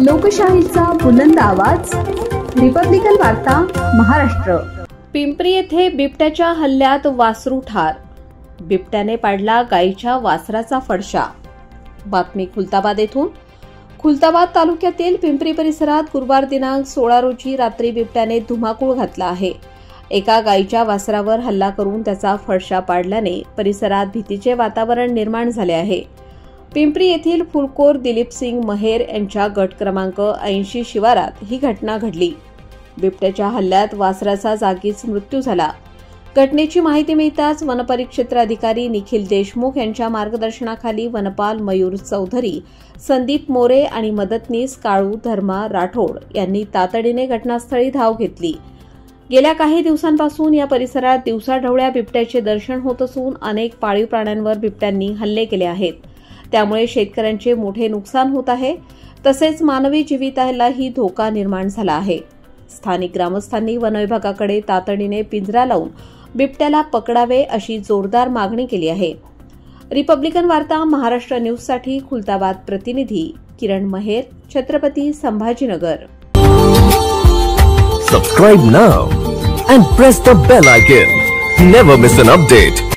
लोकशाहीचा बुलंद आवाज, रिपब्लिकन वार्ता महाराष्ट्र। पिंपरी येथे बिबट्याच्या हल्ल्यात वासरू ठार, बिबट्याने पाडला गायीच्या वासराचा फडशा। बातमी खुलताबाद येथून। खुलताबाद तालुक्यातील पिंपरी परिसरात गुरुवार दिनांक 16 रोजी रात्री बिबट्याने धुमाकूळ घातला आहे। एका गायीच्या वासरावर हल्ला करून त्याचा फडशा पाडल्याने परिसरात भीतीचे वातावरण निर्माण झाले आहे। पिंपरी येथील फुलकोर दिलीप सिंग महेर यांच्या गट क्रमांक 80 शिवारात ही घटना घडली। बिबट्याच्या हल्ल्यात वासराचा जागीच मृत्यू झाला। घटनेची माहिती मिळताच वनपरिक्षेत्र अधिकारी निखिल देशमुख यांच्या मार्गदर्शनाखाली वनपाल मयूर चौधरी, संदीप मोरे आणि मदतनीस काळू धर्मा राठोड यांनी तातडीने घटनास्थळी धाव घेतली। गेल्या काही दिवसांपासून या परिसरात दिवसाढवळ्या बिबट्याचे दर्शन होत असून अनेक पाळीव प्राण्यांवर बिबट्यांनी हल्ले केले आहेत। त्यामुळे शेतकऱ्यांचे मोठे नुकसान होत आहे, तसेच मानवी जीवितालाही धोका निर्माण झाला आहे। स्थानिक ग्रामस्थांनी वनविभागाकडे तातडीने पिंजरा लावून बिबट्याला पकडावे अशी जोरदार मागणी केली आहे। रिपब्लिकन वार्ता महाराष्ट्र न्यूजसाठी खुलताबाद प्रतिनिधी किरण महेर, Chhatrapati Sambhajinagar. Subscribe now and press the bell icon. Never miss an update.